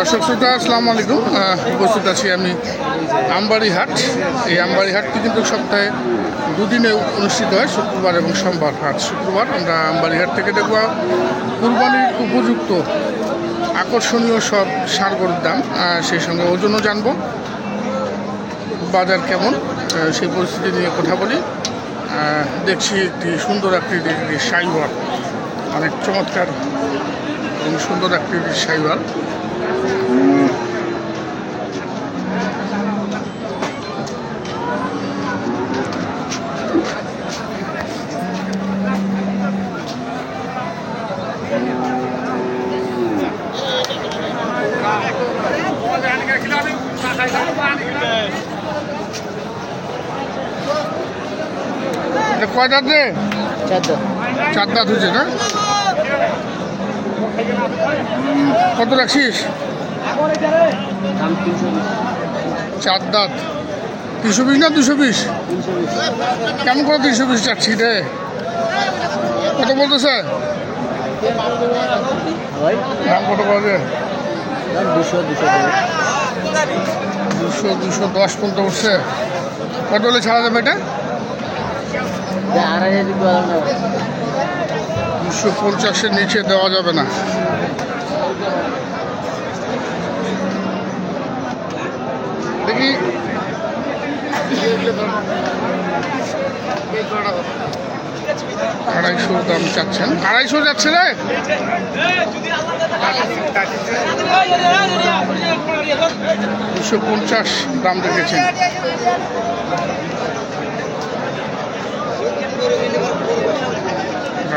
দর্শক শ্রোতা আসসালামু আলাইকুম। উপস্থিত আছি আমি আমবাড়ি হাট। এই আমবাড়ি হাটটি কিন্তু সপ্তাহে দুদিনে অনুষ্ঠিত হয়, শুক্রবার এবং সোমবার হাট। শুক্রবার আমরা আমবাড়ি হাট থেকে দেখব কুরবানির উপযুক্ত আকর্ষণীয় সব ষাঁড় গরুর দাম, সেই সঙ্গে ওজনও জানবো, বাজার কেমন সেই পরিস্থিতি নিয়ে কথা বলি। দেখছি একটি সুন্দর আকৃতির শাহিওয়াল, অনেক চমৎকার এবং সুন্দর আকৃতির শাহিওয়াল। কয় দাঁত রে? চার দাঁত হয়েছে না? কত রাখছিস? চার দাঁত 320 না 220? কেমন করে 320 চাচ্ছি রে? কত বলতেছে দাম? কত পাবে? 210 পর্যন্ত উঠছে। কত হলে ছাড়া যাবে এটা? 250-এর নিচে দেওয়া যাবে না। দেখি 250 দাম চাচ্ছেন। 250 যাচ্ছে রে? 250 দাম রেখেছেন।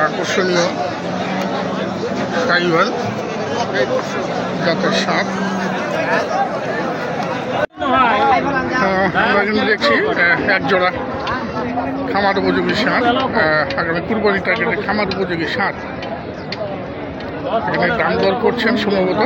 আকর্ষণীয় শাহিওয়াল জাতের সাপ। আমরা কিন্তু দেখছি এক জোড়া খামার উপযোগী ষাঁড়, আগামী কুরবানি টার্গেটে খামার উপযোগী ষাঁড়। এখানে দাম দর করছেন সম্ভবত।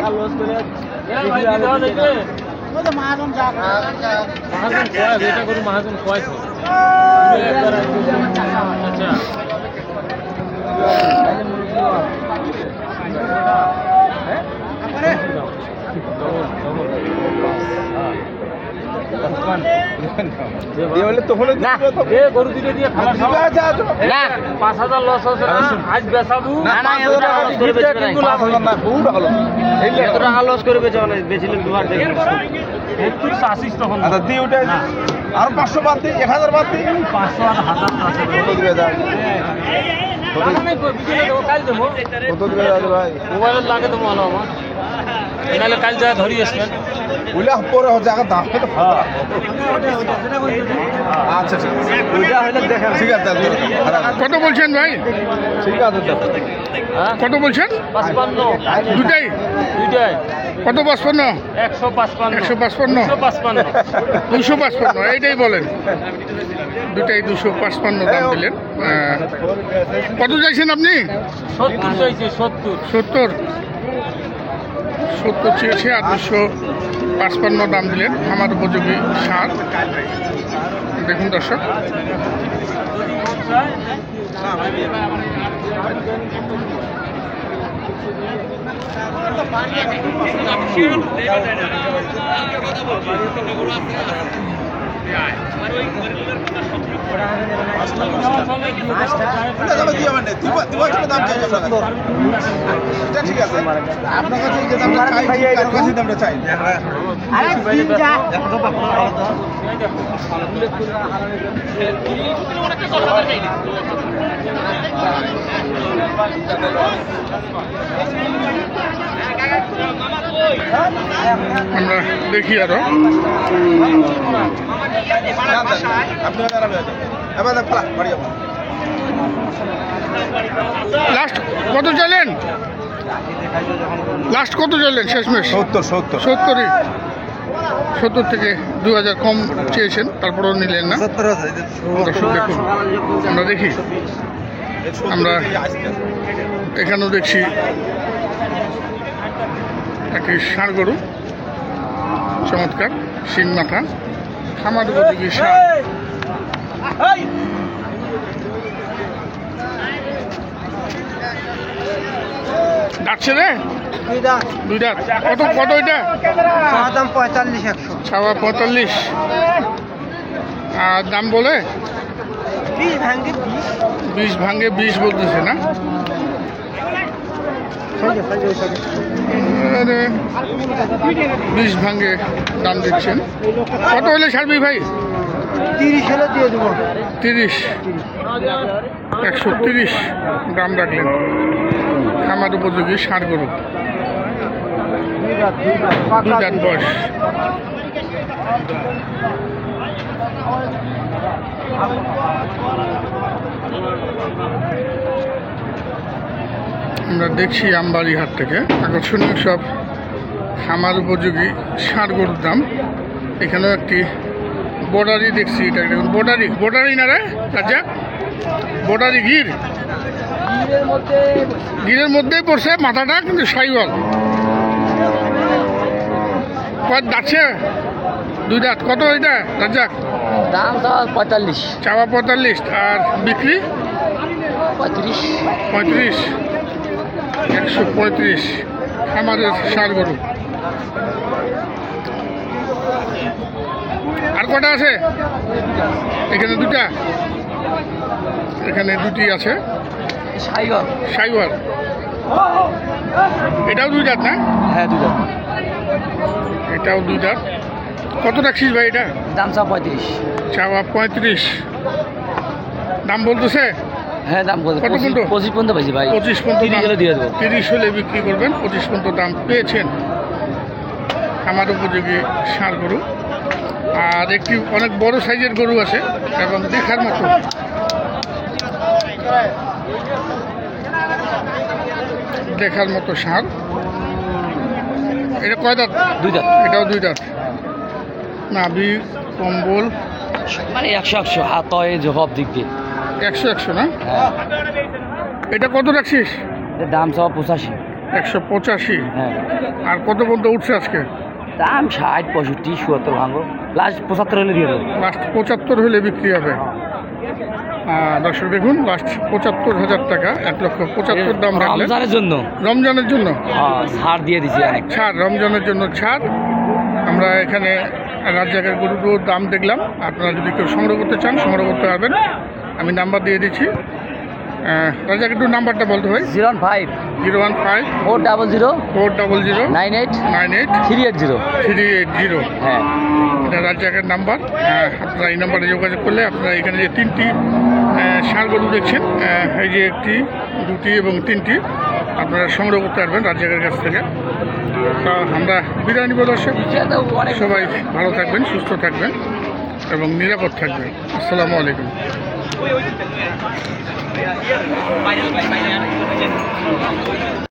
গরু দিলে দিয়ে 5,000 লস হচ্ছে। আজ বেচাবো টাকা লস করে বেচিলে দুবার একটু চাষিস তখন দিয়ে উঠে আর 500 বাদ দিই, 1000 বাদ দিই, 500 আর 1000 মোবাইলের লাগে তো ভালো আমার, এনালে কাল যা ধরি আসবেন ওইটা পরে হচ্ছে আগে দাম। আচ্ছা ঠিক আছে, ওইটা হইলে দেখেন। ঠিক আছে, কত বলছেন ভাই? ঠিক আছে, কত বলছেন? 55 দুটাই? দুইটাই কত? 55? 155 155 255 এইটাই বলেন। দুটাই 255 দাম দিলেন। কত চাইছেন আপনি? 70 চাইছে। 70 চেয়েছে আর 255 দাম দিলেন। আমার উপযোগী ষাঁড় দেখুন দর্শক। ঠিক আছে, আপনার কাছে যে দামটা চাই আমরা দেখি আরো। লাস্ট কত চাইলেন? লাস্ট কত চাইলেন শেষমেশ? 70 থেকে 2000 কম চেয়েছেন, তারপরেও নিলেন না। দর্শক দেখুন, আমরা দেখি, আমরা এখানেও দেখছি একটি ষাঁড় গরু, চমৎকার শিং মাথা, খামার উপযোগী ষাঁড়। ডাকছে রে দুই দাঁত কত কত এটা দাম 45-100 ছাওয়া 45 আর দাম বলে 20 ভাঙে 20 বলতেছে না 20 ভাঙে দাম দিচ্ছেন কত হলে ছাড়বি ভাই 30 হলে দিয়ে দেবো 30 130 দাম রাখলেন খামার উপযোগী ষাঁড় গরু দুই দাঁত বয়স আমরা দেখছি আমবাড়ি হাট থেকে আকর্ষণীয় সব খামার উপযোগী ষাঁড় গরুর দাম এখানেও একটি বর্ডারি দেখছি এটা দেখুন বর্ডারি না রে রাজা বর্ডারি গিরের মধ্যেই পড়ছে মাথাটা কিন্তু সাইওয়াল কত দাঁতছে দুই দাঁত কত এটা রাজ্জাক দাম 45 চাওয়া 45 আর বিক্রি 35 35 135 খামারের ষাঁড় গরু আর কটা আছে এখানে দুটা এখানে দুটি আছে সাইওয়াল এটাও দুই দাঁত না হ্যাঁ দুই দাম এটাও দুই দাঁত কত রাখছিস ভাই এটা দাম 35 চাওয়া 35 দাম বলতেছে হ্যাঁ দাম বলতে কত পর্যন্ত? 25 পর্যন্ত পাইছি ভাই 25 পর্যন্ত 30 হলে দিয়ে দেবো 30 হলে বিক্রি করবেন 25 পর্যন্ত দাম পেয়েছেন আমার উপযোগী ষাঁড় গরু আর একটি অনেক বড় সাইজের গরু আছে এবং দেখার মতো ষাঁড় এটা কয় দাঁত দুই দাম এটাও দুই দাঁত নাভি কম্বল মানে 100 হাত হয় জবাব দিক দিয়ে 100 না হ্যাঁ এটা কত রাখছিস এর দাম 85 185 হ্যাঁ আর কত পর্যন্ত উঠছে আজকে দাম 60 65 70 ভাঙো লাস্ট 75 হলে দিয়ে দেবো লাস্ট 75 হলে বিক্রি হবে দর্শক দেখুন লাস্ট 75,000 টাকা 1,75,000 দাম রাখলেন রমজানের জন্য রমজানের জন্য হ্যাঁ ছাড় দিয়ে দিছি অনেক ছাড় রমজানের জন্য ছাড় আমরা এখানে রাজ্জাকের গরুর দাম দেখলাম আপনারা যদি কেউ সংগ্রহ করতে চান সংগ্রহ করতে পারবেন আমি নাম্বার দিয়ে দিচ্ছি রাজ্জাক একটু নাম্বারটা বলতে ভাই 015 015 400 400 98 98 380 380 হ্যাঁ এটা রাজ্জাকের নাম্বার আপনারা এই নাম্বারে যোগাযোগ করলে আপনারা এখানে যে তিনটি ষাঁড় গরু দেখছেন এই যে একটি দুটি এবং তিনটি আপনারা সংগ্রহ করতে পারবেন রাজ্জাকের কাছ থেকে তা আমরা বিদায় নিব দর্শক সবাই ভালো থাকবেন সুস্থ থাকবেন এবং নিরাপদ থাকবেন আসসালামু আলাইকুম